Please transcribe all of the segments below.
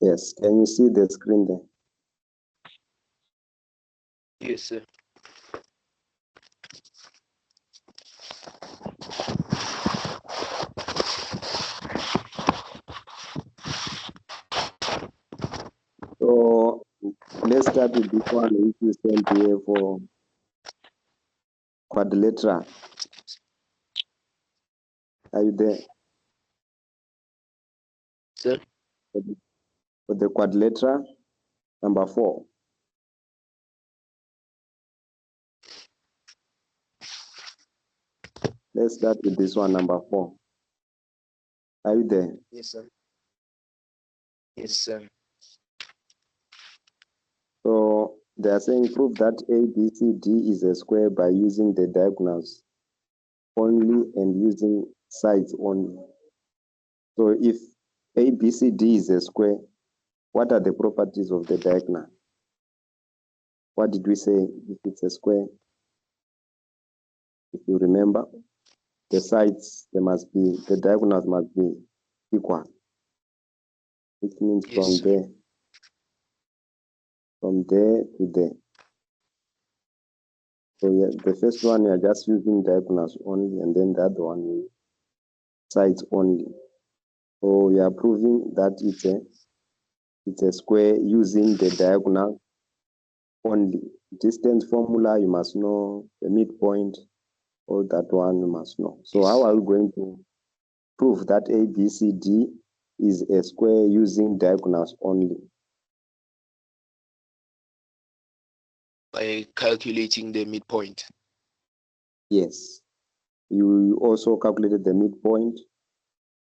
Yes, can you see the screen there? Yes, sir. So let's start with this one which you sent here for quadrilateral. Are you there? Sir? For the quadrilateral, number 4. Let's start with this one, number 4. Are you there? Yes, sir. Yes, sir. So they are saying prove that ABCD is a square by using the diagonals only and using sides only. So if ABCD is a square, what are the properties of the diagonal? What did we say if it's a square? If you remember, the sides, the diagonals must be equal. Which means Yes, from sir. there to there. So yeah, the first one you are just using diagonals only, and then the other one sides only. So we are proving that it's a square using the diagonal only. Distance formula, you must know. The midpoint, all that one you must know. So Yes, how are sir. we going to prove that ABCD is a square using diagonals only? By calculating the midpoint. Yes. You also calculated the midpoint,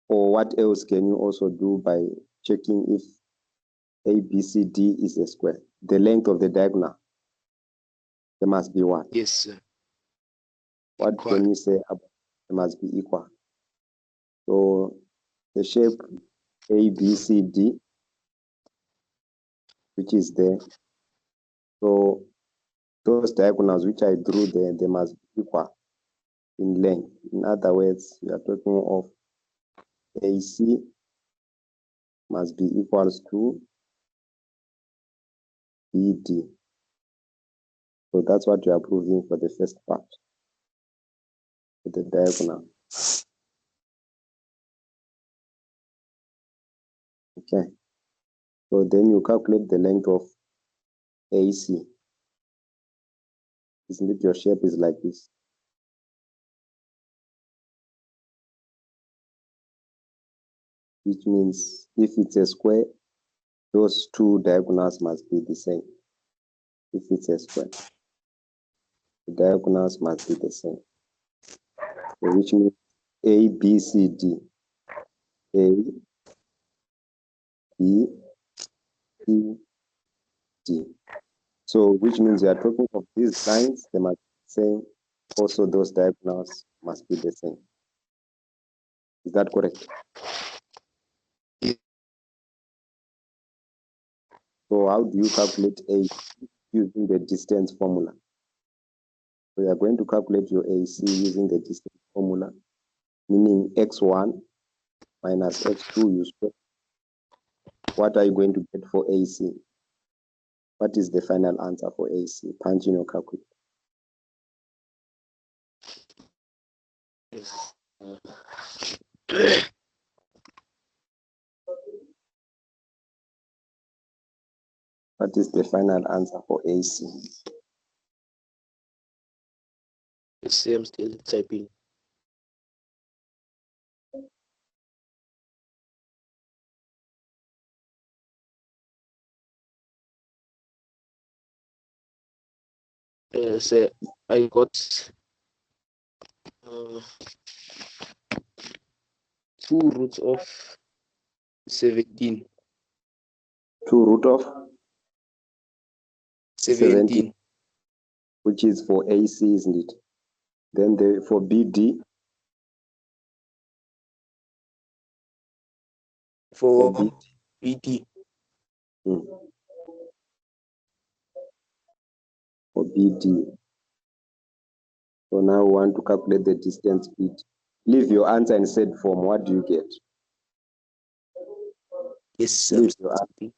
or what else can you also do by checking if ABCD is a square? The length of the diagonal, there must be what? Yes, sir. What Equal. can you say about it must be equal? So the shape ABCD, which is there, so those diagonals which I drew there, they must be equal in length. In other words, we are talking of AC must be equals to BD. So that's what we are proving for the first part, for the diagonal. Okay. So then you calculate the length of AC. Isn't it your shape is like this? Which means if it's a square, those two diagonals must be the same. If it's a square, the diagonals must be the same. So which means A, B, C, D. A, B, C, D. So which means you are talking of these lines, they must be the same. Also, those diagonals must be the same. Is that correct? Yes. So how do you calculate A using the distance formula? So you are going to calculate your AC using the distance formula, meaning x1 minus x2 you square. What are you going to get for AC? What is the final answer for AC? Punch in your calculator. Yes. What is the final answer for AC? Yes, I'm still typing. So I got 2 roots of 17. 2 root of 17. which is for AC, isn't it? Then for BD, For BD. BD. For BD. So now we want to calculate the distance BD. Leave your answer in said form. What do you get? Yes, leave your answer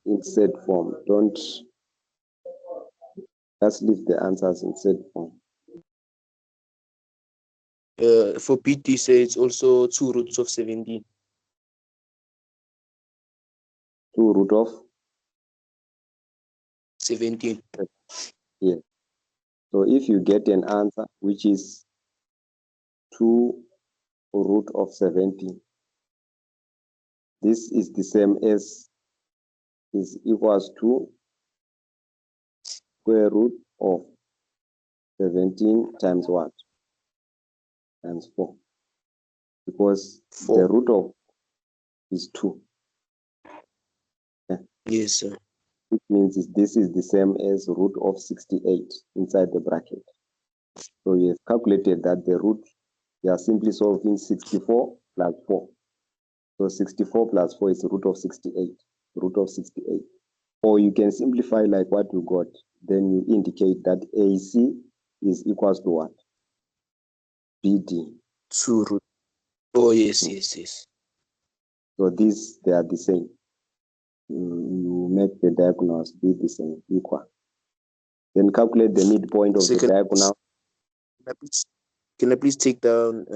in set form. Don't just leave the answers in set form. for PT, say it's also 2 roots of 17. 2 root of 17. yes. So if you get an answer which is 2 root of 17, this is the same as is equals to square root of 17 times what? Times 4. Because 4. the root of is 2. Yes, sir. Which means this is the same as root of 68 inside the bracket. So you have calculated that the root, you are simply solving 64 plus 4. So 64 plus 4 is root of 68. Root of 68. Or you can simplify like what you got. Then you indicate that AC is equals to what? BD. 2 root. Oh, yes, yes. So these, they are the same. You make the diagonals be the same, equal. Then calculate the midpoint of the diagonal. Can I please take down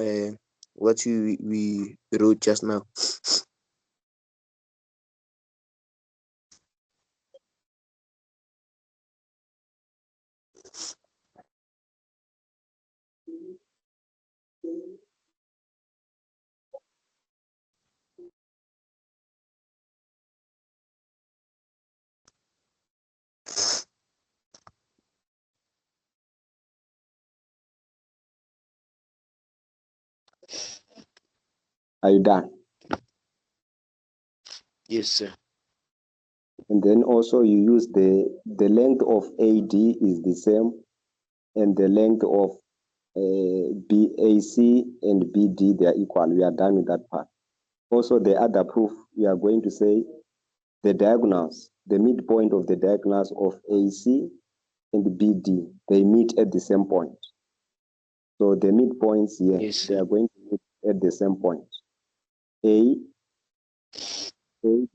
what we wrote just now? Are you done? Yes, sir. And then also you use the length of AD is the same, and the length of BAC and BD, they are equal. We are done with that part. Also, the other proof, we are going to say the diagonals, the midpoint of the diagonals of AC and BD, they meet at the same point. So the midpoints here, Yes, they sir. are going to meet at the same point. A,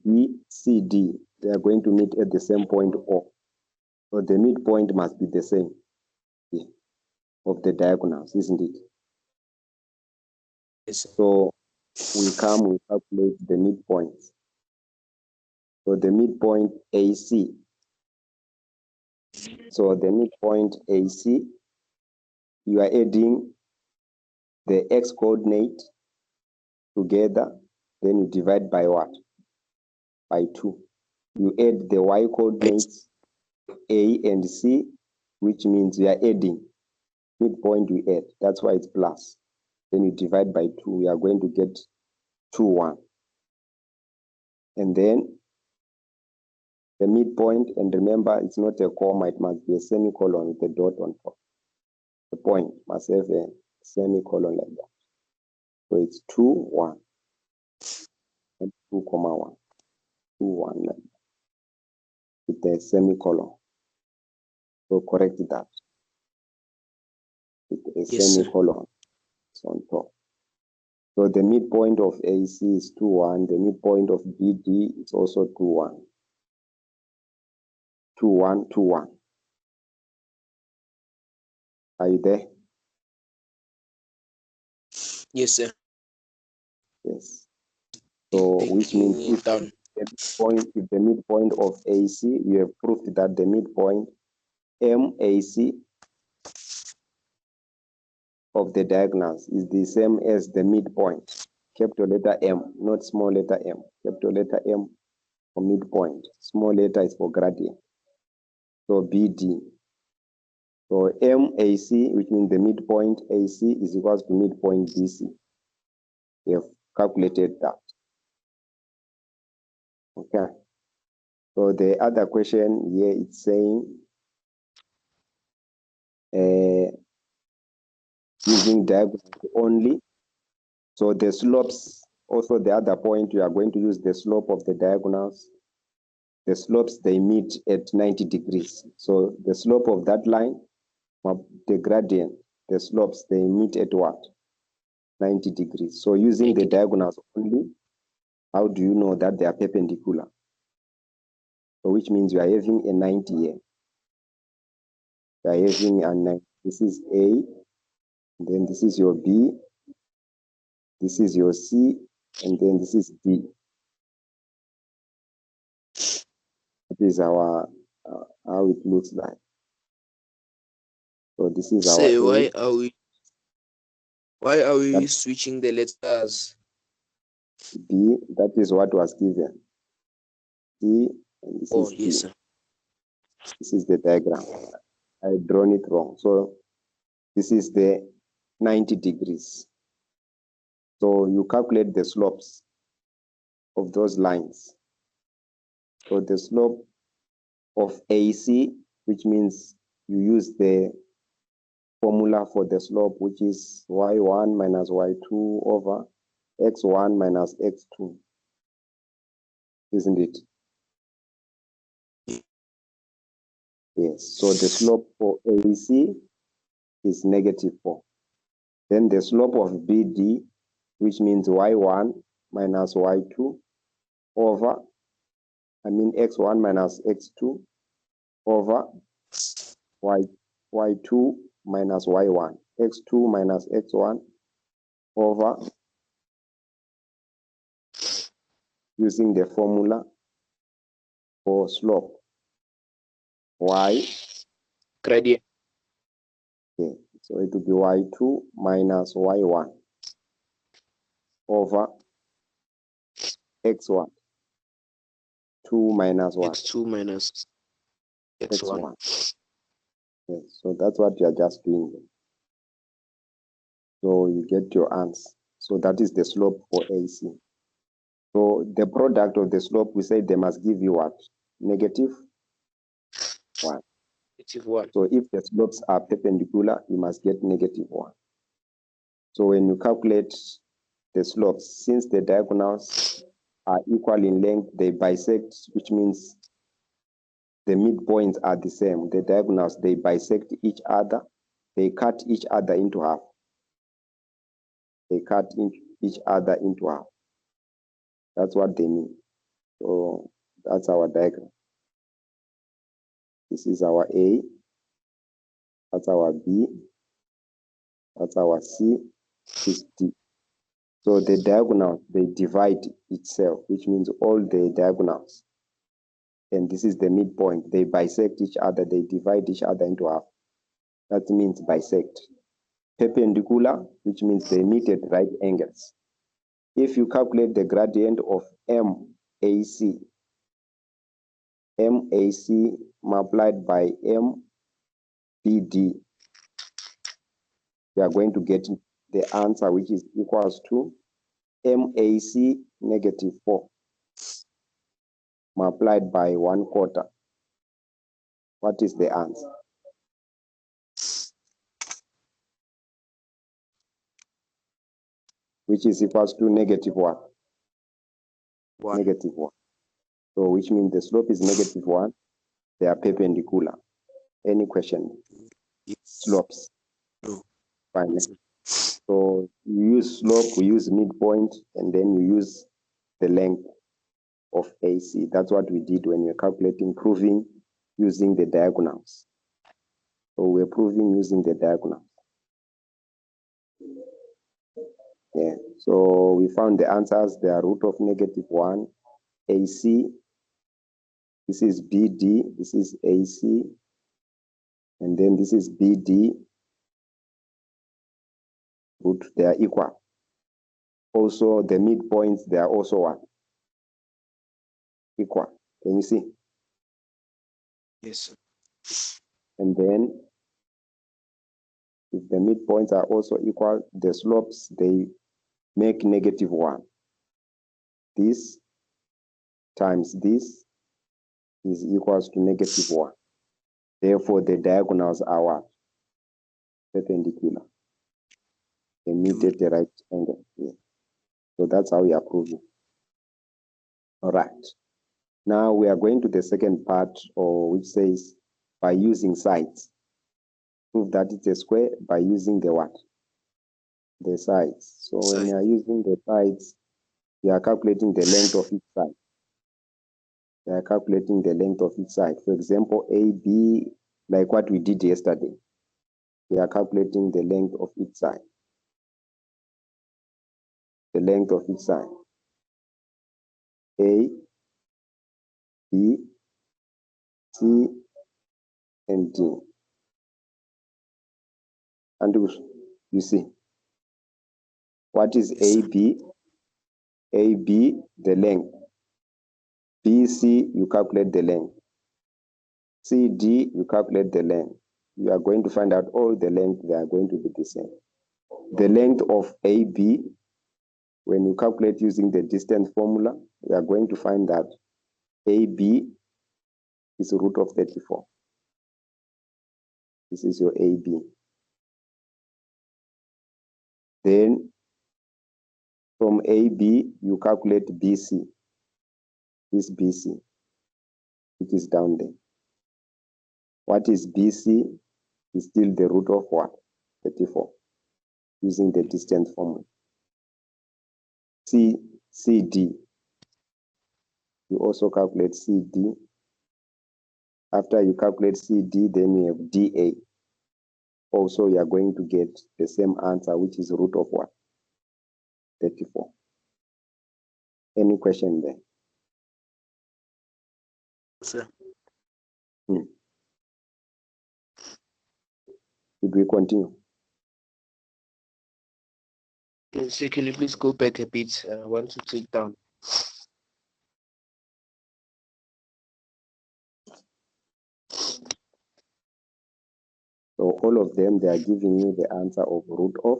B, C, D, they are going to meet at the same point O. So the midpoint must be the same here of the diagonals, isn't it? Yes, sir. So we calculate the midpoints. So the midpoint AC. So the midpoint AC, you are adding the x coordinate together, then you divide by what? By 2. You add the y coordinates A and C, which means we are adding. Midpoint we add. That's why it's plus. Then you divide by 2. We are going to get 2, 1. And then the midpoint, and remember, it's not a comma, it must be a semicolon with a dot on top. The point must have a semicolon like that. So it's 2, 1. And 2, 1. 2, 1 like that, with a semicolon. So correct that with a Yes, sir. semicolon on top. So the midpoint of AC is 2, 1. The midpoint of BD is also 2, 1. 2, 1, 2, 1. Are you there? Yes, sir. Yes. So which means if Down. the midpoint of AC, you have proved that the midpoint MAC of the diagonals is the same as the midpoint, capital letter M, not small letter m. Capital letter M for midpoint. Small letter is for gradient. So BD. So MAC, which means the midpoint AC is equals to midpoint BC. We have calculated that. Okay. So the other question here, it's saying using diagonals only. So the slopes, also the other point, you are going to use the slope of the diagonals. The slopes, they meet at 90 degrees. So the slope of that line, the gradient, the slopes, they meet at what? 90 degrees. So using the diagonals only, How do you know that they are perpendicular? So which means you are having a 90 here. You are having a 90. This is A, then this is your B, this is your C, and then this is D. That is our how it looks like. So this is our Say, A. why are we That's switching the letters? B. That is what was given. C, and this Oh, is D. yes, sir. This is the diagram. I drawn it wrong. So this is the 90 degrees. So you calculate the slopes of those lines. So the slope of AC, which means you use the formula for the slope, which is y1 minus y2 over x1 minus x2, isn't it? Yes. So the slope for AC is -4. Then the slope of BD, which means y1 minus y2 over, x1 minus x2 over y2 minus y1, x2 minus x1 over, using the formula for slope, y. Gradient. Okay. So it will be y2 minus y1 over x1, 2 minus 1, X2 minus X1. x1. Yes. So that's what you are just doing. So you get your answer. So that is the slope for AC. So the product of the slope, we say they must give you what? -1. -1. So if the slopes are perpendicular, you must get -1. So when you calculate the slopes, since the diagonals are equal in length, they bisect, which means the midpoints are the same. The diagonals, they bisect each other. They cut each other into half. They cut each other into half. That's what they mean. So that's our diagram. This is our A. That's our B. That's our C. This is D. So the diagonals, they divide itself, which means all the diagonals. And this is the midpoint. They bisect each other. They divide each other into half. That means bisect. Perpendicular, which means they meet at right angles. If you calculate the gradient of MAC, MAC multiplied by MBD, you are going to get the answer, which is equals to MAC -4 multiplied by 1/4. What is the answer? Which is equals to -1. 1. -1. So which means the slope is -1. They are perpendicular. Any question? Yes. Slopes. No. Fine. So you use slope, we use midpoint, and then you use the length of AC. That's what we did when we're calculating proving using the diagonals. So we're proving using the diagonals. Yeah. So we found the answers. They are root of -1, AC. This is BD. This is AC. And then this is BD. Root, they are equal. Also, the midpoints, they are also what? Equal. Can you see? Yes, sir. And then if the midpoints are also equal, the slopes, they make -1. This times this is equals to -1. Therefore, the diagonals are what? Perpendicular. They meet at the right angle. Yeah. So that's how we are proving. All right. Now we are going to the second part, or which says by using sides. Prove that it's a square by using the what? The sides. So when you are using the sides, We are calculating the length of each side. We are calculating the length of each side. For example, AB, like what we did yesterday. We are calculating the length of each side. The length of each side. A, B, C, and D. And you see, what is AB? AB, the length. BC, you calculate the length. CD, you calculate the length. You are going to find out all the length, they are going to be the same. The length of AB, when you calculate using the distance formula, you are going to find that AB is root of 34. This is your AB. Then from AB, you calculate BC. This BC, it is down there. What is BC? Is still the root of what? 34, using the distance formula. CD, you also calculate CD. After you calculate CD, then you have DA. Also, you are going to get the same answer, which is root of what? 34. Any question there? Sir. Should we continue? Yes, sir, can you please go back a bit? I want to take down. So all of them, they are giving you the answer of root of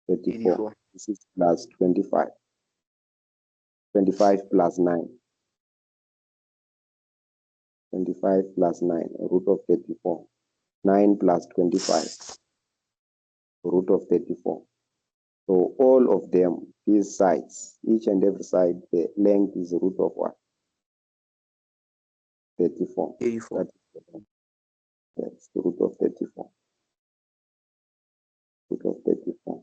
34. 84. This is plus 25. 25 plus 9. 25 plus 9, root of 34. 9 plus 25, root of 34. So all of them, these sides, each and every side, the length is root of what? 34. 84. That's the root of 34. Root of 34.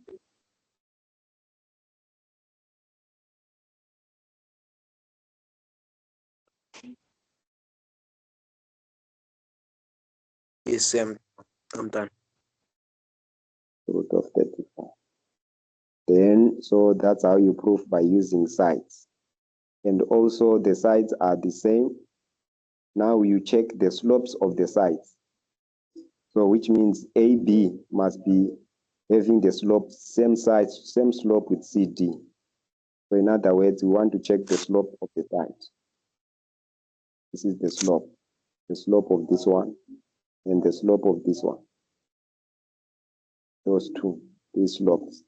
Yes, I'm done. Root of 34. Then, so that's how you prove by using sides. And also the sides are the same. Now you check the slopes of the sides. So which means AB must be having the slope, same size, same slope with CD. So in other words, we want to check the slope of the side. This is the slope of this one, and the slope of this one. Those two, these slopes,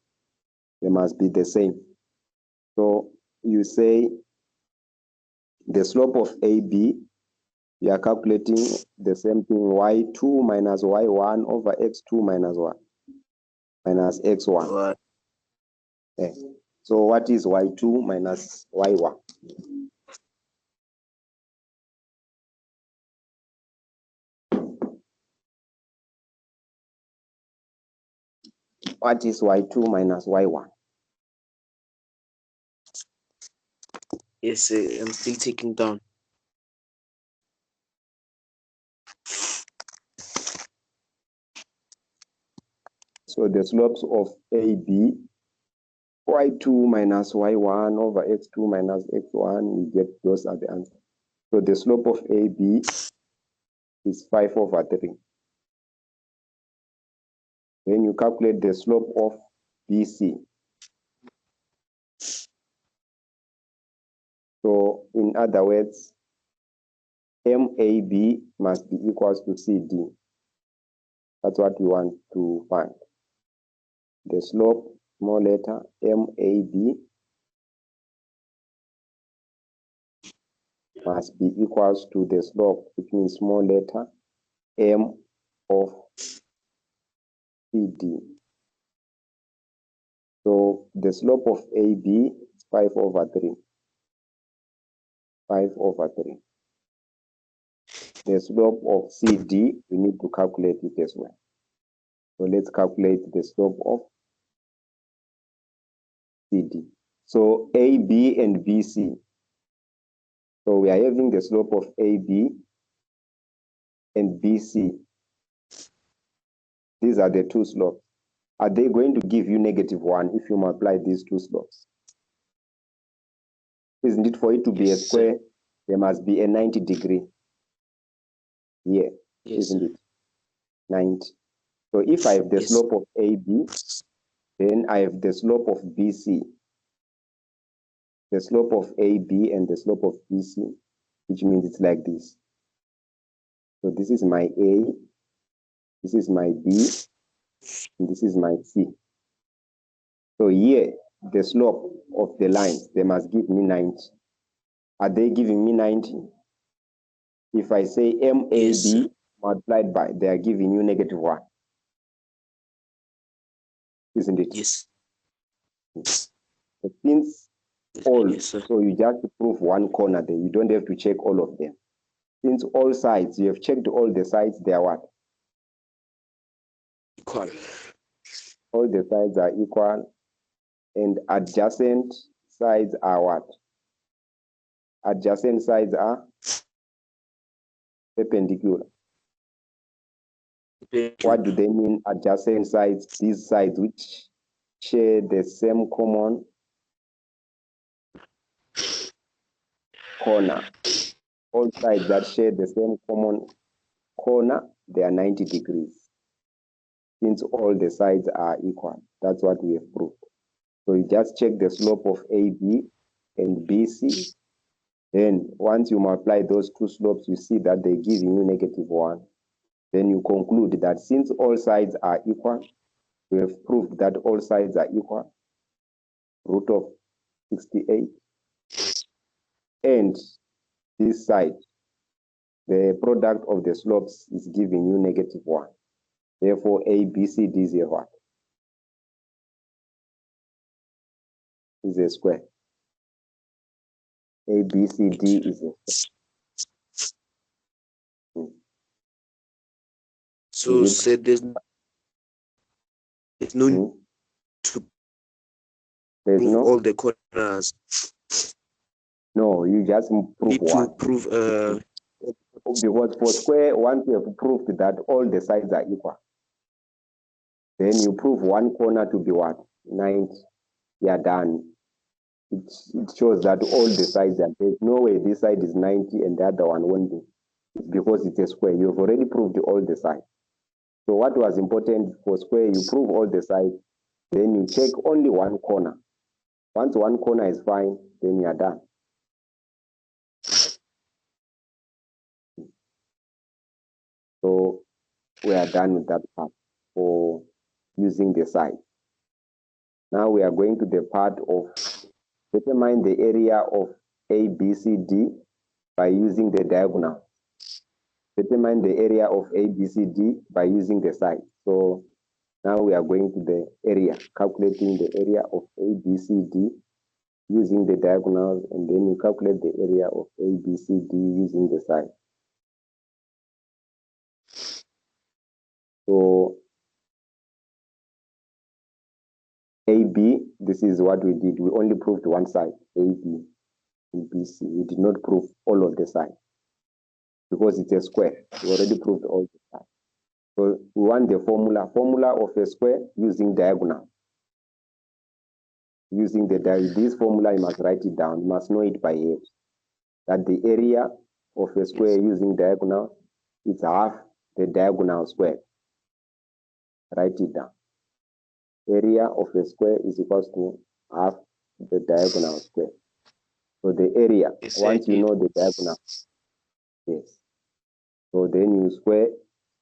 they must be the same. So you say the slope of AB, you are calculating the same thing, y2 minus y1 over x2 minus what? Minus x1. What? Yeah. So what is y2 minus y1? What is y2 minus y1? Yes, sir, I'm still taking down. So the slopes of AB, y2 minus y1 over x2 minus x1, we get those are the answers. So the slope of AB is 5 over 3. Then you calculate the slope of BC. So in other words, MAB must be equals to CD. That's what we want to find. The slope, small letter, MAB must be equals to the slope, which means small letter, M of CD. So the slope of AB is 5 over 3. 5 over 3. The slope of CD, we need to calculate it as well. So let's calculate the slope of CD. So AB and BC. So we are having the slope of AB and BC. These are the two slopes. Are they going to give you -1 if you multiply these two slopes? Isn't it, for it to be a square, there must be a 90-degree here, isn't it? 90. So if I have the slope of AB, then I have the slope of BC. The slope of AB and the slope of BC, which means it's like this. So this is my A, this is my B, and this is my C. So here, the slope of the lines, they must give me 90. Are they giving me 90? If I say MAB multiplied by, they are giving you -1. Isn't it? Yes. So since all, so you just prove one corner there. You don't have to check all of them. Since all sides, you have checked all the sides, they are what? Equal. All the sides are equal, and adjacent sides are what? Adjacent sides are perpendicular. What do they mean, adjacent sides? These sides which share the same common corner. All sides that share the same common corner, they are 90 degrees. Since all the sides are equal, that's what we have proved. So you just check the slope of AB and BC. Then once you multiply those two slopes, you see that they're giving you -1. Then you conclude that since all sides are equal, we have proved that all sides are equal, root of 68. And this side, the product of the slopes is giving you -1. Therefore, ABCD is a what? Is a square. ABCD is a square. So said there's no to there's prove no all the corners. No, you just prove Need one. to prove because for square, once you have proved that all the sides are equal, then you prove one corner to be what? 90. You are done. It shows that all the sides are, there's no way this side is 90 and the other one won't be. It's because it's a square. You've already proved all the sides. So what was important for square, you prove all the sides, then you check only one corner. Once one corner is fine, then you are done. So we are done with that part for using the side. Now we are going to the part of determine the area of ABCD by using the diagonal. Determine the area of ABCD by using the side. So now we are going to the area, calculating the area of ABCD using the diagonals, and then you calculate the area of ABCD using the side. So AB, this is what we did. We only proved one side, AB and BC. We did not prove all of the sides because it's a square. We already proved all the sides. So we want the formula of a square using diagonal. Using this formula, you must write it down. You must know it by head. That the area of a square using diagonal is half the diagonal square. Write it down. Area of a square is equals to half the diagonal square. So the area, once you know the diagonal, yes. So then you square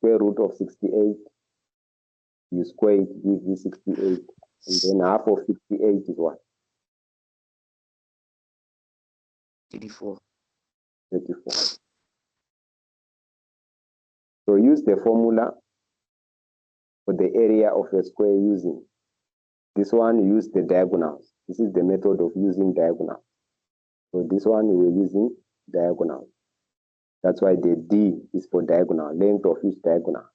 root of 68. You square it, give you 68. And then half of 68 is what? 34. 34. So use the formula for the area of a square using this one. Use the diagonals. This is the method of using diagonal. So this one we are using diagonal. That's why the D is for diagonal, length of each diagonal.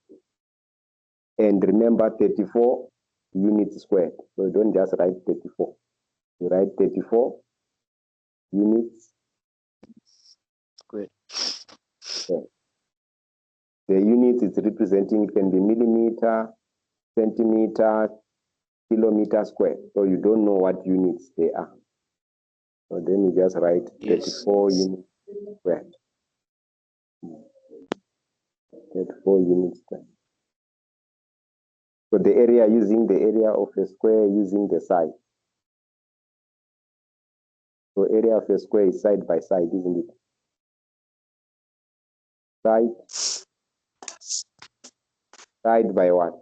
And remember 34 units squared. So don't just write 34. You write 34 units squared. Okay. The units it's representing can be millimeter, centimeter, kilometer square. So you don't know what units they are. So then you just write 34 units squared. 34 units squared. So the area using the area of a square using the side. So area of a square is side by side, isn't it? Side by what?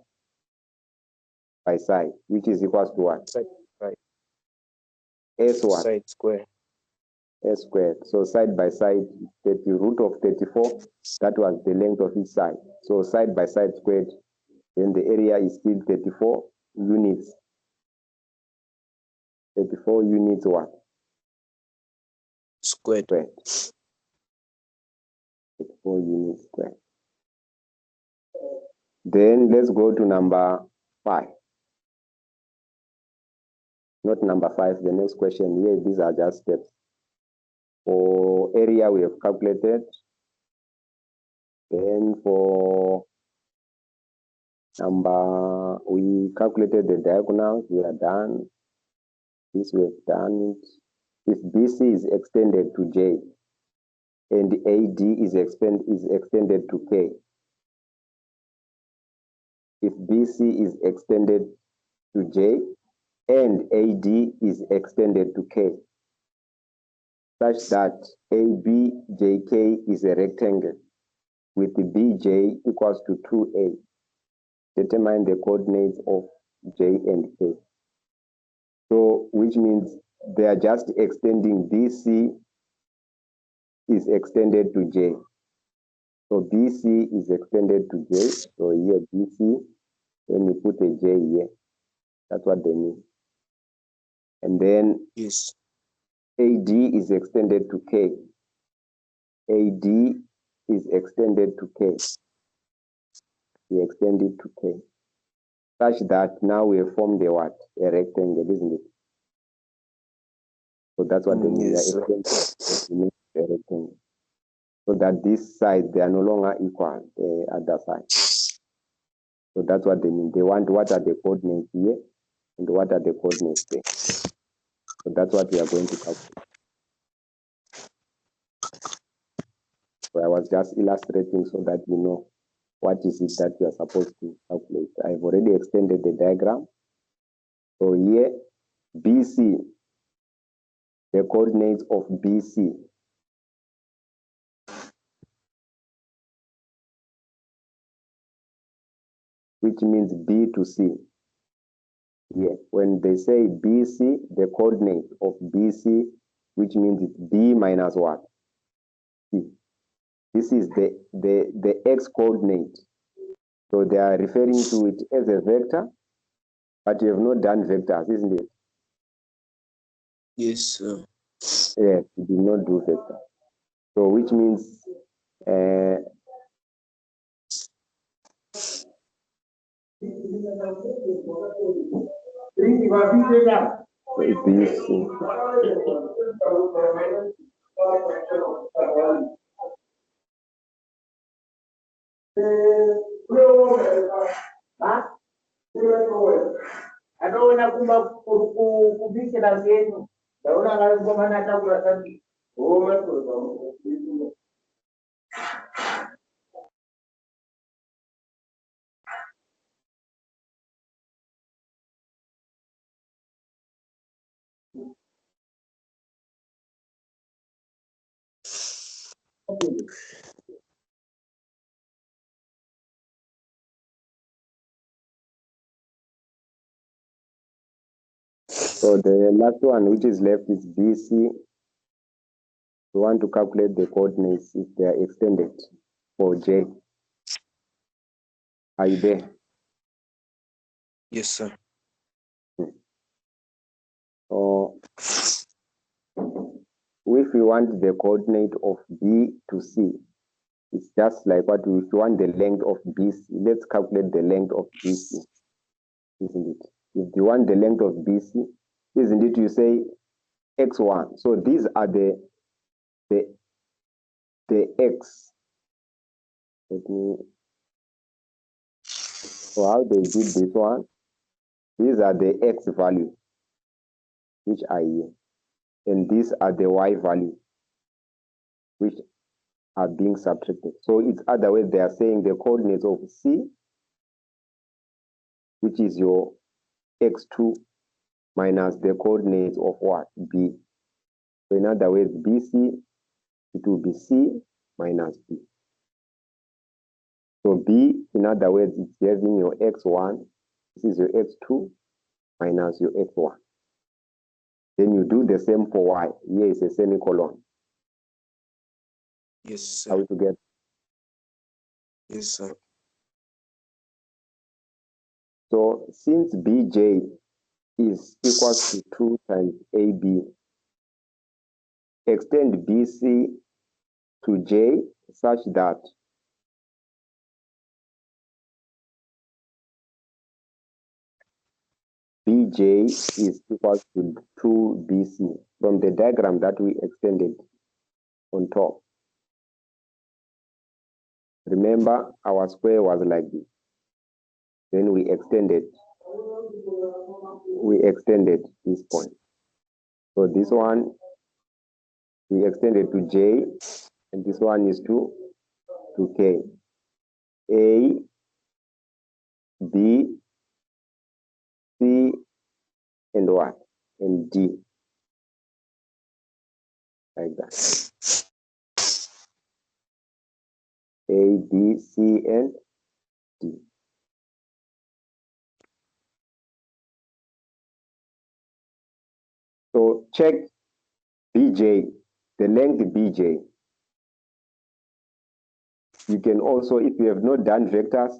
By side, which is equals to what? Side, right. S what? Side square. S squared. So side by side, the root of 34, that was the length of each side. So side by side squared, then the area is still 34 units. 34 units what? Squared. 34 units squared. Then let's go to number 5. Not number 5, the next question here, these are just steps. For area, we have calculated. Then for number, we calculated the diagonals, we are done. This we have done it. If BC is extended to J and AD is extended to K. If BC is extended to J and AD is extended to K, such that ABJK is a rectangle with the BJ equals to 2A. Determine the coordinates of J and K. So, which means they are just extending BC is extended to J. So BC is extended to J. So here BC, then you put a J here. That's what they mean. And then yes, AD is extended to K. AD is extended to K. We extend it to K. Such that now we have formed a what? A rectangle, isn't it? So that's what they mean. yes, They extend a rectangle. So that this side, they are no longer equal, the other side. So that's what they mean. They want what are the coordinates here and what are the coordinates there. So that's what we are going to calculate. So I was just illustrating so that you know what is it that you are supposed to calculate. I've already extended the diagram. So here, BC, the coordinates of BC. Which means B to C. Yeah, when they say BC, the coordinate of BC, which means it's B minus what? C. This is the X coordinate. So they are referring to it as a vector, but you have not done vectors, isn't it? yes, sir. Yes, you did not do vector. So which means BC. So the last one which is left is BC. We want to calculate the coordinates if they are extended for J. Are you there? Yes, sir. So if we want the coordinate of B to C, it's just like what we want the length of BC. Let's calculate the length of BC, isn't it? If you want the length of BC, isn't it? You say x1. So these are the x. Let me. So how they did this one? These are the x value, which are here, and these are the y value, which are being subtracted. So it's other way they are saying the coordinates of C, which is your x2, minus the coordinates of what? B. So in other words, BC, it will be C minus B. So B, in other words, it's having your x1, this is your x2 minus your x1. Then you do the same for y. Here is a semicolon. Yes, sir. How to get? Yes, sir. So since BJ is equals to 2 times AB, extend BC to J such that BJ is equal to 2BC from the diagram that we extended on top. Remember, our square was like this. Then we extended this point. So this one, we extended to J, and this one is to K. A, B, C, and what? And D. Like that. A, B, C, and D. So check BJ, the length BJ. You can also, if you have not done vectors,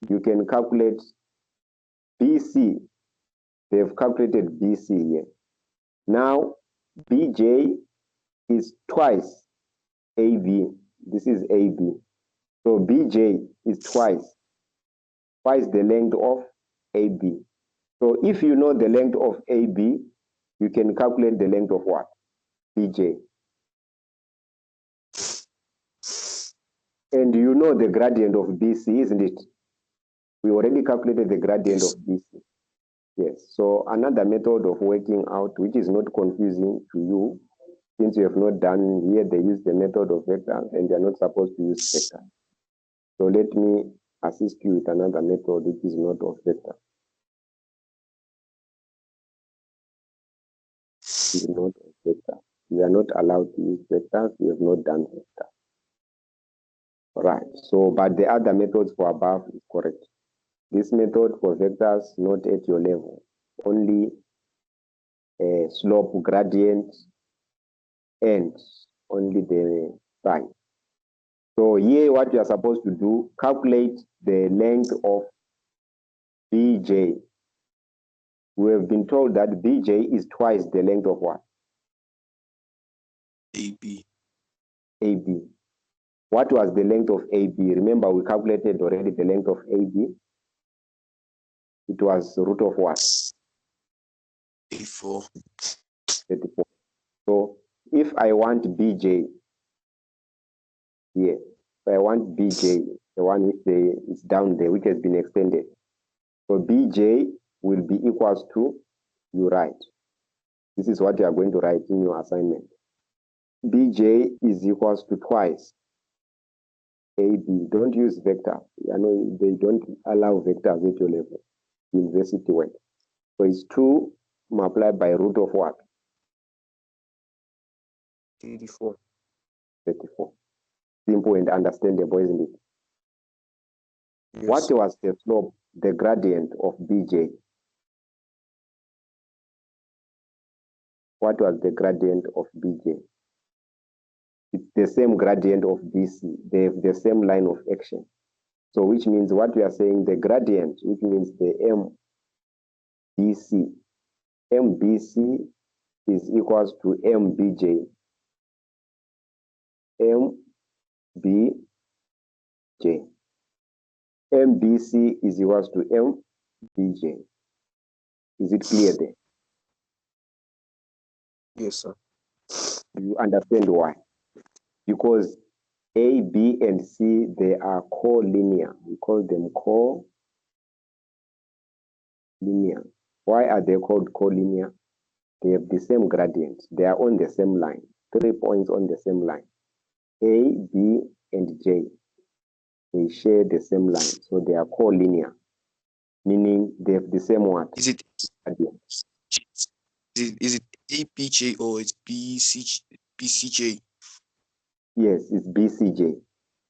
you can calculate BC. They have calculated BC here. Now, BJ is twice AB. This is AB. So BJ is twice the length of AB. So if you know the length of AB, you can calculate the length of what? BJ. And you know the gradient of BC, isn't it? We already calculated the gradient of BC. Yes. So another method of working out, which is not confusing to you, since you have not done here, they use the method of vectors and they are not supposed to use vectors. So let me assist you with another method which is not of vector. Is not of vector. We are not allowed to use vectors. We have not done vectors. Right. So, but the other methods for above is correct. This method for vectors not at your level. Only slope gradient and only the sign. So here what you are supposed to do, calculate the length of BJ. We have been told that BJ is twice the length of what? AB. AB. What was the length of AB? Remember, we calculated already the length of AB. It was root of what? 34. 34. So if I want BJ here, if I want BJ, the one which is down there, which has been extended. So BJ will be equals to, you write. This is what you are going to write in your assignment. BJ is equals to twice AB. Don't use vector. I know they don't allow vectors at your level, university way. So it's 2 multiplied by root of what? 34. 34. Simple and understandable, isn't it? Yes. What was the slope, the gradient of BJ? What was the gradient of BJ? It's the same gradient of BC. They have the same line of action. So which means what we are saying, the gradient, which means the MBC. MBC is equals to MBJ. MBJ. MBC is equals to MBJ. Is it clear there? Yes, sir. You understand why? Because A, B, and C, they are collinear. We call them collinear. Why are they called collinear? They have the same gradient. They are on the same line. 3 points on the same line. A, B, and J. They share the same line. So they are collinear, meaning they have the same what? Is it Gradient. is it APJ or it's BCJ? Yes, it's BCJ.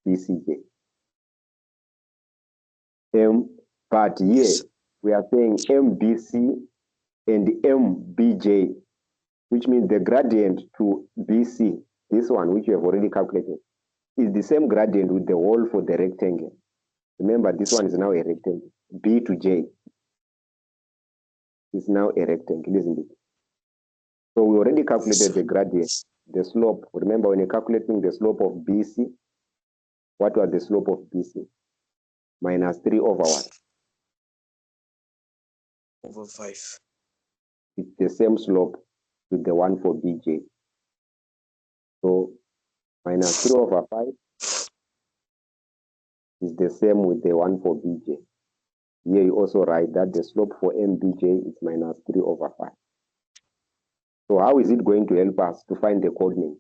BCJ. But here Yes. we are saying MBC and MBJ, which means the gradient to BC, this one which you have already calculated, is the same gradient with the whole for the rectangle. Remember, this one is now a rectangle. B to J is now a rectangle, isn't it? So we already calculated the gradient, the slope. Remember, when you're calculating the slope of BC, what was the slope of BC? Minus 3 over what? Over 5. It's the same slope with the one for BJ. So minus 3 over 5 is the same with the one for BJ. Here you also write that the slope for MBJ is minus 3 over 5. So how is it going to help us to find the coordinate?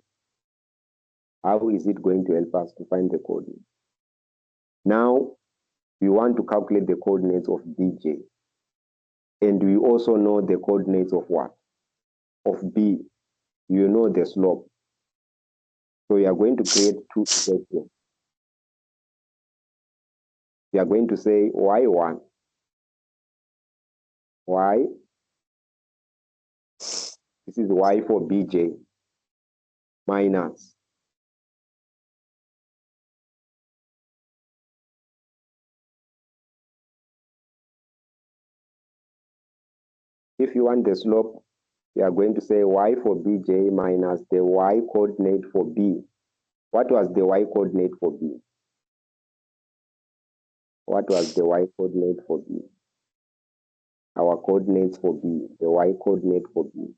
How is it going to help us to find the coordinate? Now, we want to calculate the coordinates of BJ. And we also know the coordinates of what? Of B. You know the slope. So you are going to create two equations. You are going to say y1, y, this is y for BJ, minus if you want the slope, you are going to say y for BJ minus the y coordinate for B. What was the y coordinate for B? What was the y coordinate for B? Our coordinates for B, the y coordinate for B.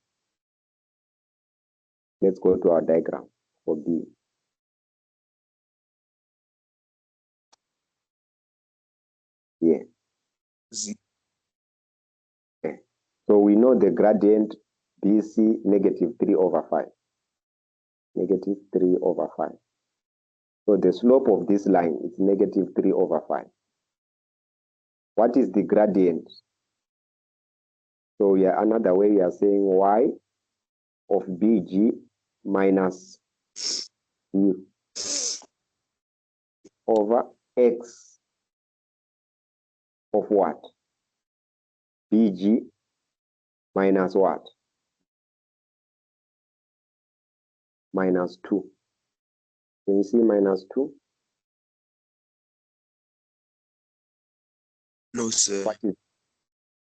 Let's go to our diagram for B. Yeah. Z. Okay. So we know the gradient BC negative 3 over 5. Negative 3 over 5. So the slope of this line is negative 3 over 5. What is the gradient? So yeah, another way we are saying y of BG minus u over x of what? BG minus what? Minus 2. Can you see minus 2? No, sir. What is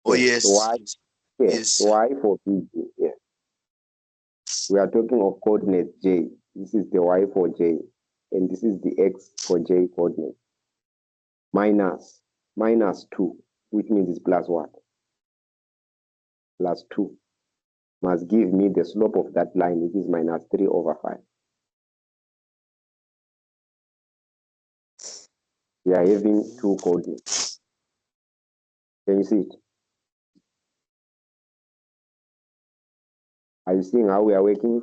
Oh, yes, yes. y? Yes, Yes, yes, sir. y for BG. Yes. We are talking of coordinate j. This is the y for j, and this is the x for j coordinate. Minus 2, which means it's plus what? Plus 2 must give me the slope of that line, which is minus 3 over 5. We are having two coordinates. Can you see it? Are you seeing how we are working it?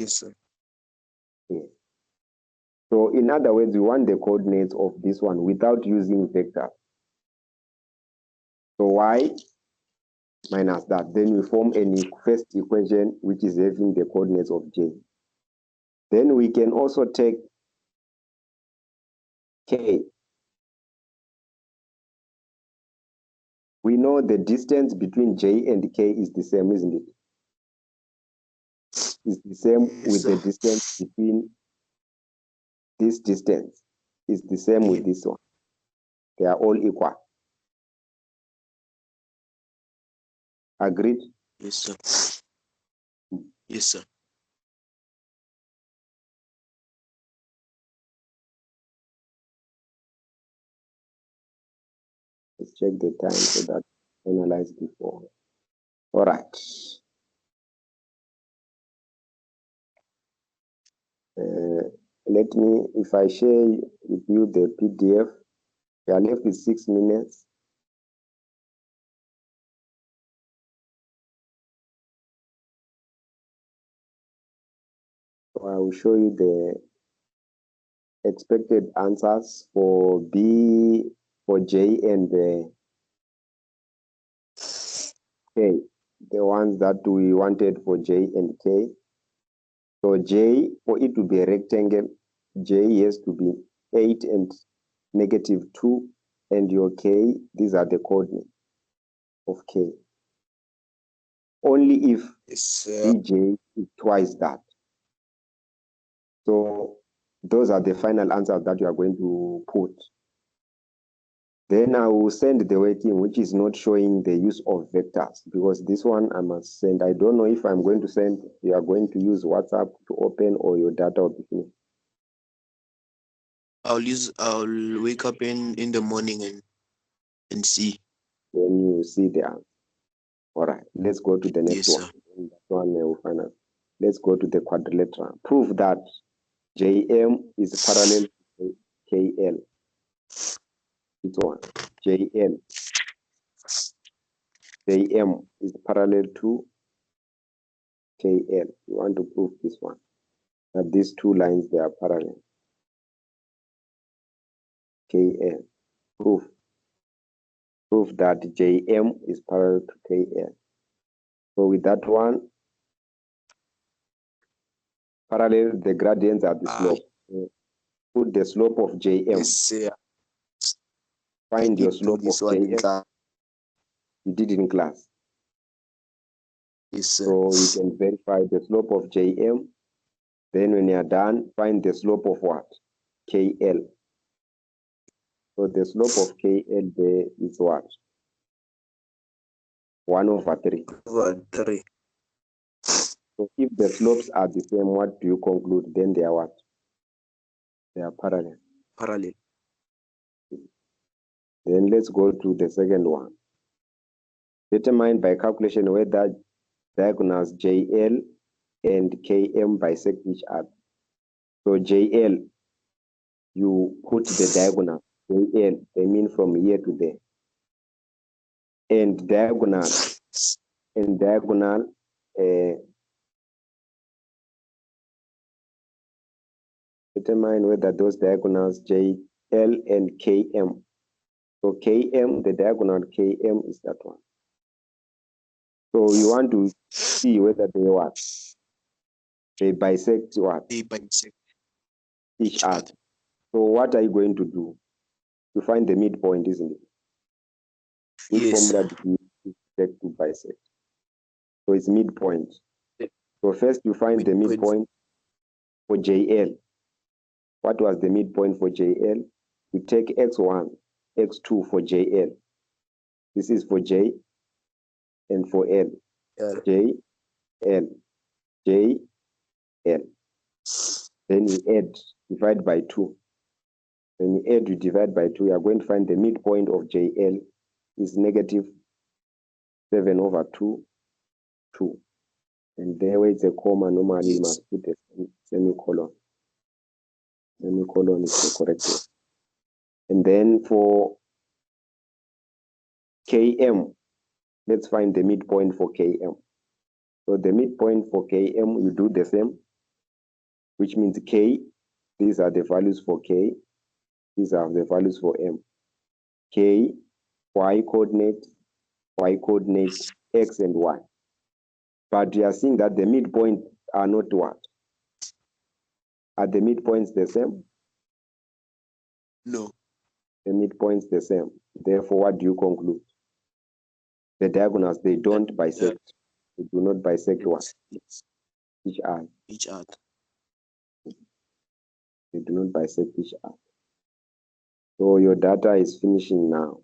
Yes, sir. Yeah. So in other words, we want the coordinates of this one without using vector. So y minus that. Then we form a first equation which is having the coordinates of j. Then we can also take k. We know the distance between j and k is the same, isn't it? It's the same Yes, with sir. the distance between this distance. It's the same with this one. They are all equal. Agreed? Yes, sir. Yes, sir. Let's check the time so that I analyze before. All right. Let me, if I share with you the PDF, we are left with 6 minutes. So I will show you the expected answers for B, for J, and the K, the ones that we wanted for J and K. So J, for it to be a rectangle, J has to be 8 and -2, and your K, these are the coordinates of K. Only if Yes, BJ is twice that. So those are the final answers that you are going to put. Then I will send the working, which is not showing the use of vectors, because this one I must send. I don't know if I'm going to send, you are going to use WhatsApp to open, or your data will be finished. I'll wake up in the morning and see. Then you see the answer. All right, let's go to the next Yes, one. sir. And that one will find out. Let's go to the quadrilateral. Prove that JM is parallel to KL. This one, JM is parallel to KL. You want to prove this one, that these two lines, they are parallel. KL. Prove that JM is parallel to KL. So with that one, parallel, the gradients are the slope. Put the slope of JM. Yes, sir. I Find your did do slope of this one in JM. class. You did in class. Yes, sir. So you can verify the slope of JM. Then when you are done, find the slope of what? KL. So the slope of KL there is what? 1/3. Over 3. So if the slopes are the same, what do you conclude? Then they are what? They are parallel. Parallel. Then let's go to the second one. Determine by calculation whether diagonals JL and KM bisect each other. So JL, you put the diagonal. JL, they mean from here to there. And diagonal, determine whether those diagonals JL and KM. So KM, the diagonal KM is that one. So you want to see whether they what? They bisect what? They bisect Each other. So what are you going to do? To find the midpoint, isn't it? Which Yes. formula do you expect to bisect? So it's midpoint. So first you find the midpoint for JL. What was the midpoint for JL? You take X1, X2 for JL. This is for J and for L. J, L, J, L. Then you add, divide by 2. When you add, you divide by 2, you are going to find the midpoint of JL is -7/2, 2. And there where it's a comma, normally you must put a semicolon. Semicolon is the correct one. And then for KM, let's find the midpoint for KM. So the midpoint for KM, you do the same, which means K, these are the values for K, these are the values for M. K, Y coordinate, X and Y. But you are seeing that the midpoint are not what? Are the midpoints the same? No. The midpoints the same. Therefore, what do you conclude? The diagonals, they don't bisect. They do not bisect what? Each other. Each other. They do not bisect each other. So your data is finishing now.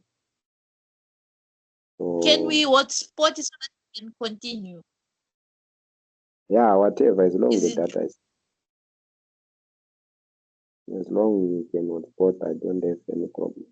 So, can we hotspot it so that we can continue? yeah, whatever, as long as Is the it data is, as long as you can hotspot, I don't have any problem.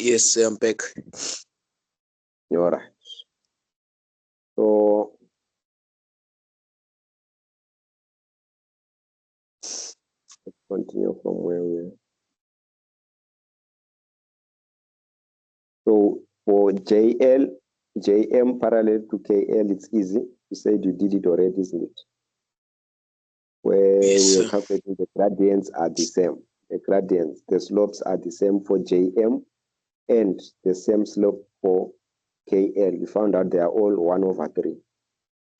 Yes, I'm back. All right. So let's continue from where we are. So for JM parallel to KL, it's easy. You said you did it already, isn't it? Where Yes, we are sir. calculating the gradients are the same. The gradients, the slopes are the same for JM and the same slope for KL. You found out they are all 1/3.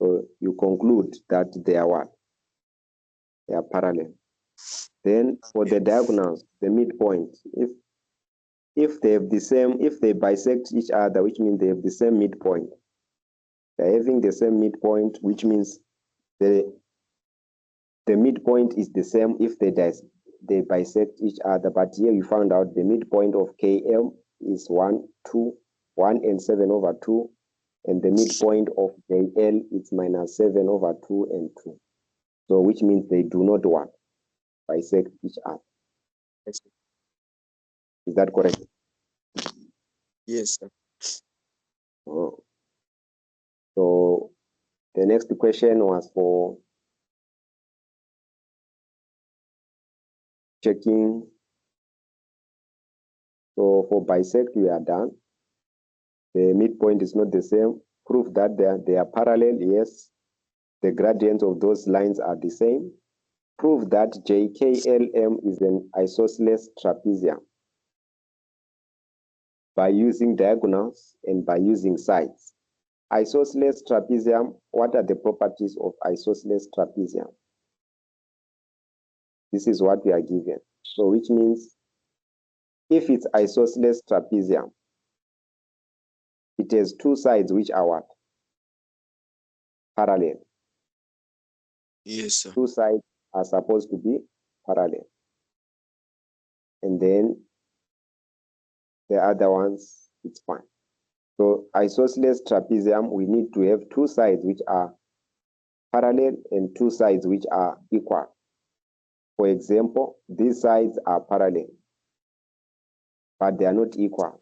So you conclude that they are what? They are parallel. Then for the diagonals, the midpoint, if they have the same, if they bisect each other, which means they have the same midpoint. They're having the same midpoint, which means the midpoint is the same if they bisect each other. But here you found out the midpoint of KM is 1, 2, 1 and 7/2, and the midpoint of JL is minus 7/2 and 2. So which means they do not what? Bisect each other. Is that correct? Yes, sir. Oh. So the next question was for checking. So for bisect, we are done. The midpoint is not the same. Prove that they are parallel. Yes. The gradients of those lines are the same. Prove that JKLM is an isosceles trapezium by using diagonals and by using sides. Isosceles trapezium, what are the properties of isosceles trapezium? This is what we are given. So which means if it's isosceles trapezium, it has two sides which are what? Parallel. Yes, sir. Two sides are supposed to be parallel. And then the other ones, it's fine. So isosceles trapezium, we need to have two sides which are parallel and two sides which are equal. For example, these sides are parallel, but they are not equal.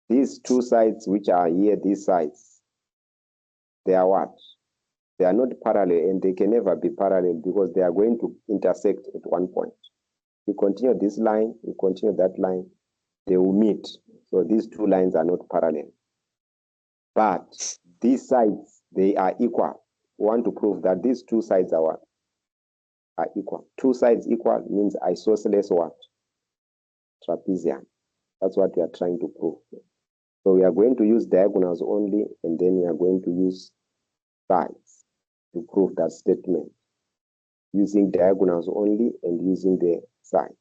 These two sides which are here, these sides, they are what? They are not parallel, and they can never be parallel because they are going to intersect at one point. You continue this line, you continue that line, they will meet. So these two lines are not parallel. But these sides, they are equal. We want to prove that these two sides are what? Are equal. Two sides equal means isosceles what? Trapezium. That's what we are trying to prove. So we are going to use diagonals only, and then we are going to use sides to prove that statement, using diagonals only and using the side.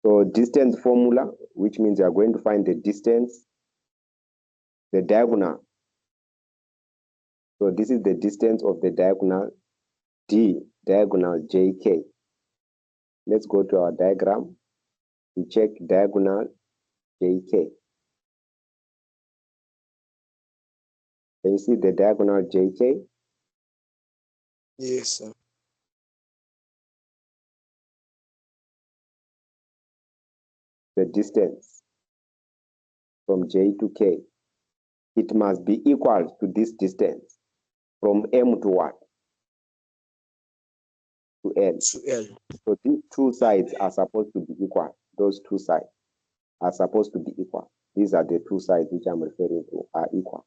So distance formula, which means you are going to find the distance, the diagonal. So this is the distance of the diagonal D, diagonal JK. Let's go to our diagram. We check diagonal JK. Can you see the diagonal JK? Yes, sir. The distance from J to K. It must be equal to this distance from M to what? To L. To L. So these two sides are supposed to be equal. Those two sides are supposed to be equal. These are the two sides which I'm referring to are equal.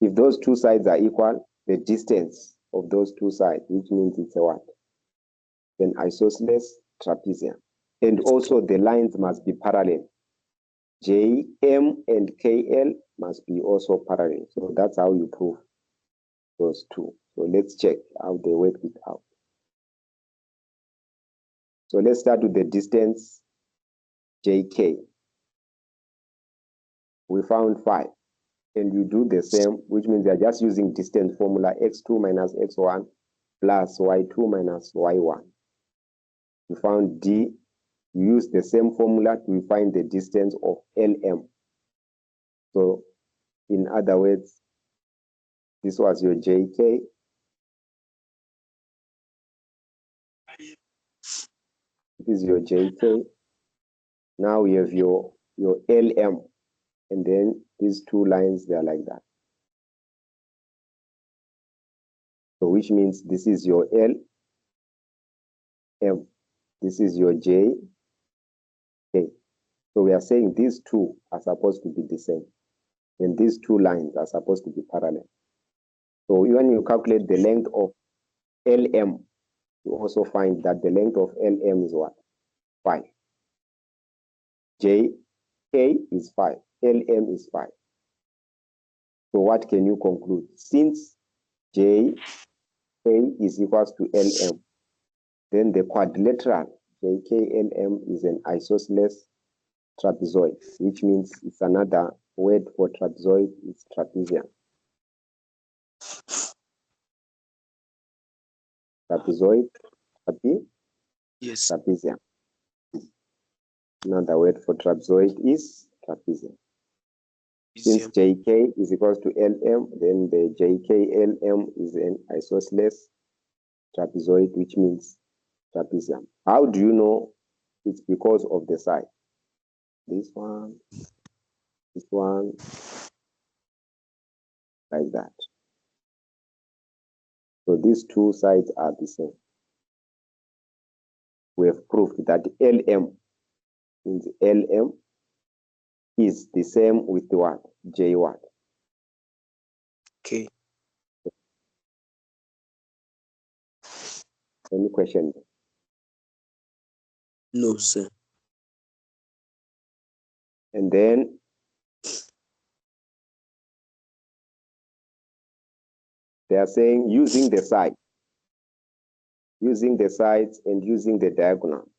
If those two sides are equal, the distance of those two sides, which means it's a what? Then isosceles trapezium. And also the lines must be parallel. J, M, and KL must be also parallel. So that's how you prove those two. So let's check how they work it out. So let's start with the distance JK. We found 5. And you do the same, which means you're just using distance formula x2 minus x1 plus y2 minus y1. You found D. You use the same formula to find the distance of LM. So in other words, this was your JK. This is your JK. Now we have your your LM, and then these two lines, they are like that. So which means this is your LM, this is your JK. So we are saying these two are supposed to be the same, and these two lines are supposed to be parallel. So when you calculate the length of LM, you also find that the length of LM is what? 5. JK is 5. LM is 5. So what can you conclude? Since JK is equals to LM, then the quadrilateral JKLM is an isosceles trapezoid, which means it's another word for trapezoid, it's trapezium. Trapezoid, Yes. trapezium. Another word for trapezoid is trapezium. Since JK is equals to LM, then the JKLM is an isosceles trapezoid, which means trapezium. How do you know? It's because of the side. This one, like that. So these two sides are the same. We have proved that LM means LM is the same with the what? J what? Okay. Any question? No, sir. And then they are saying using the sides and using the diagonal.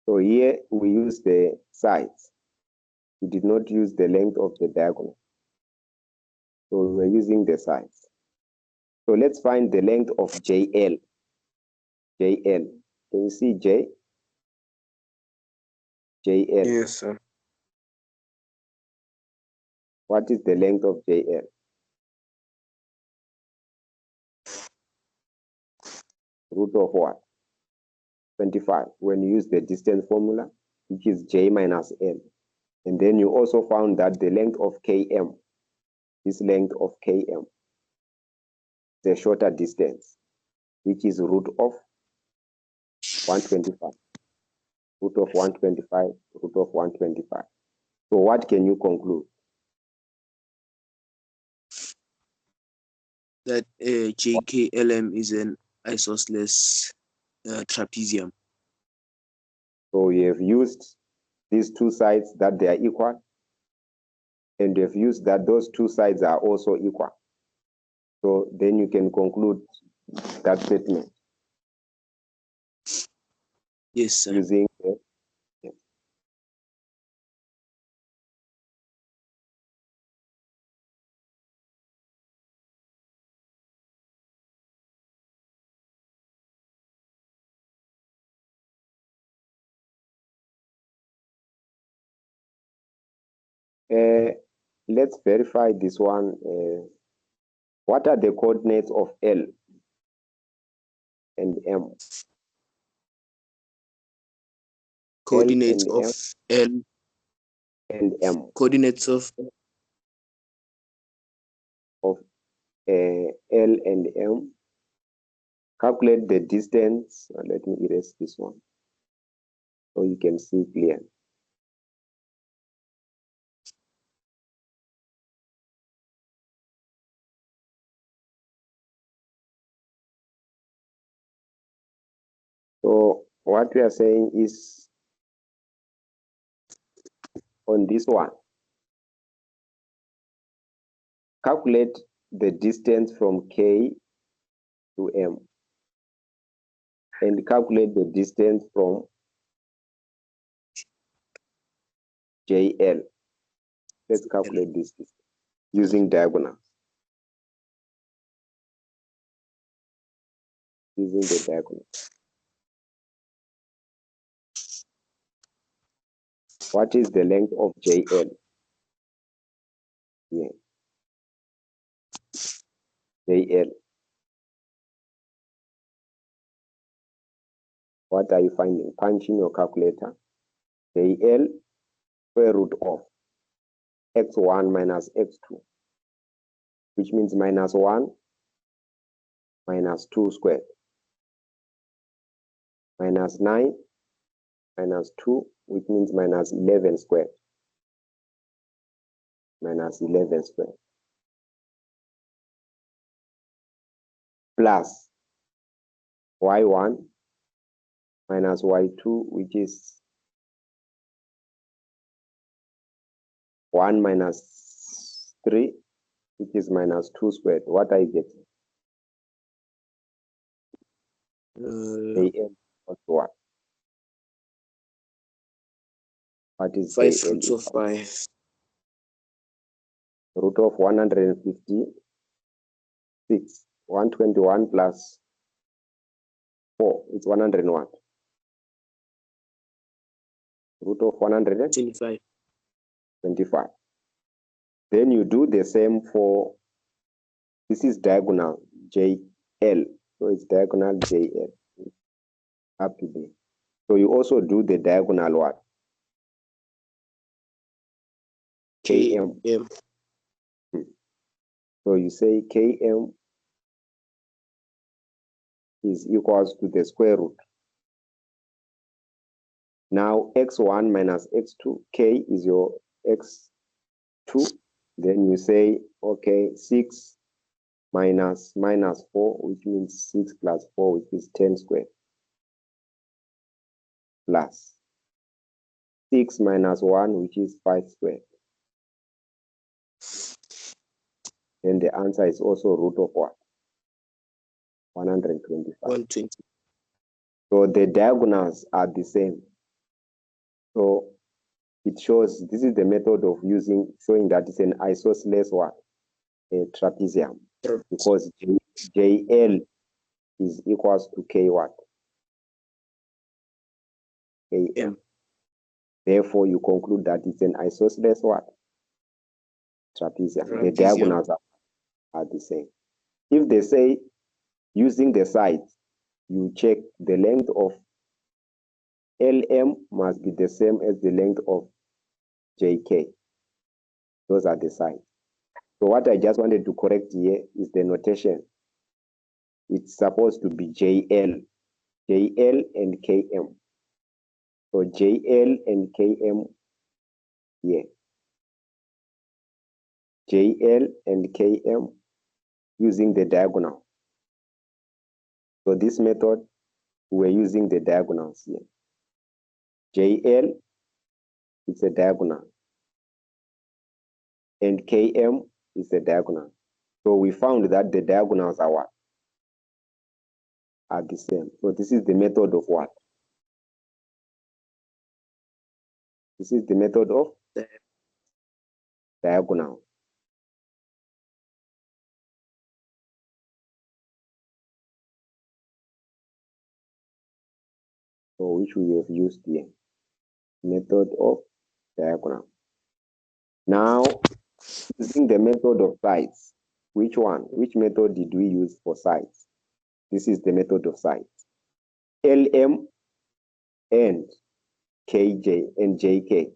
So here we use the sides. We did not use the length of the diagonal. So we were using the sides. So let's find the length of JL. JL. Can you see J? JL. Yes, sir. What is the length of JL? Root of what? 25. When you use the distance formula, which is J minus L. And then you also found that the length of KM, this length of KM, the shorter distance, which is root of 125. Root of 125, root of 125. So what can you conclude? That JKLM is an isosceles trapezium. So you have used these two sides that they are equal, and you have used that those two sides are also equal. So then you can conclude that statement. Yes, sir. Using the let's verify this one. What are the coordinates of L and M? Coordinates L of L and M coordinates of L and M. Calculate the distance. Let me erase this one so you can see clearly. So what we are saying is on this one, calculate the distance from K to M and calculate the distance from JL. Let's calculate this distance using diagonal. Using the diagonal. What is the length of JL? Yeah. JL. What are you finding? Punch in your calculator. JL square root of x1 minus x2, which means minus 1 minus 2 squared, minus 9 minus 2, which means minus 11 squared, minus 11 squared, plus y1 minus y2, which is 1 minus 3, which is minus 2 squared. What are you getting? An equals to what? What is 5 an roots of equal? 5. Root of 156. 121 plus 4 is 101. Root of 125. 25. Then you do the same for, this is diagonal JL. So it's diagonal JL. Up to there. So you also do the diagonal what? KM. So you say KM is equals to the square root. Now x1 minus x2, k is your x2. Then you say, okay, 6 minus 4, which means 6 plus 4, which is 10 squared, plus 6 minus 1, which is 5 squared. Then the answer is also root of what? 125. 120. So the diagonals are the same. So it shows, this is the method of showing that it's an isosceles what? A trapezium. Because JL is equals to K what? KM. Therefore, you conclude that it's an isosceles what? Trapezium. The diagonals are the same. If they say using the sides, you check the length of LM must be the same as the length of JK. Those are the sides. So what I just wanted to correct here is the notation. It's supposed to be JL and KM. So JL and KM here. JL and KM using the diagonal. So this method, we're using the diagonals here. JL is a diagonal and KM is a diagonal. So we found that the diagonals are what? Are the same. So this is the method of what? This is the method of diagonal. So which we have used here. Method of diagonal. Now, using the method of sides, which one? Which method did we use for sides? This is the method of sides. LM and KJ and JK.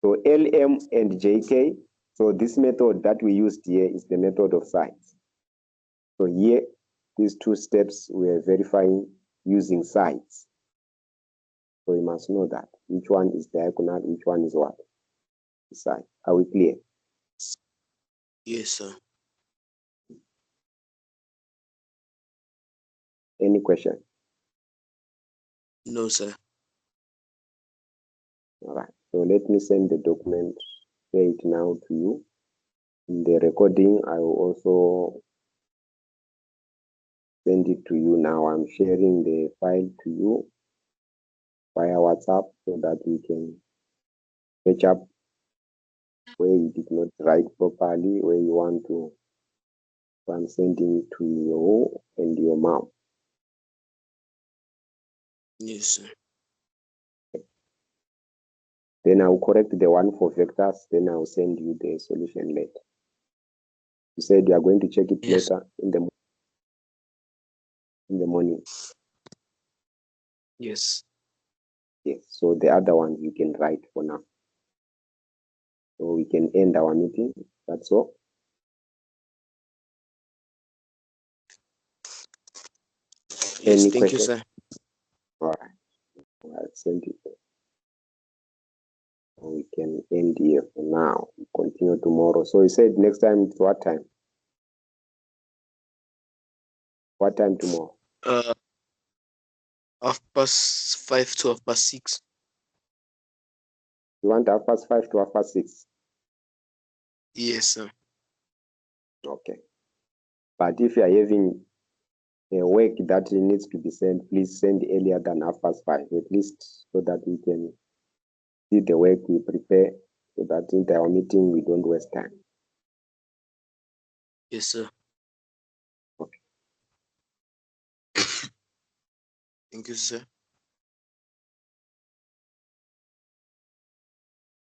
So LM and JK, so this method that we used here is the method of sides. So here, these two steps we're verifying using sides. So you must know that which one is diagonal, which one is what? Side. Are we clear? Yes, sir. Any question? No, sir. All right. So let me send the document straight now to you. In the recording, I will also send it to you now. I'm sharing the file to you via WhatsApp so that we can catch up where you did not write properly, where you want to. So I'm sending it to you and your mom. Yes, sir. Then I'll correct the one for vectors. Then I'll send you the solution later. You said you are going to check it Yes. later in the morning. Yes. Yes. So the other one you can write for now. So we can end our meeting. That's all. Yes, Any thank you, questions? sir. All right. I'll send it. We can end here for now. We continue tomorrow. So you said next time it's what time? What time tomorrow? 5:30 to 6:30. You want 5:30 to 6:30? Yes, sir. Okay. But if you are having a work that needs to be sent, please send earlier than 5:30, at least so that we can see the work we prepare, so that in our meeting we don't waste time. Yes, sir. Okay. Thank you, sir.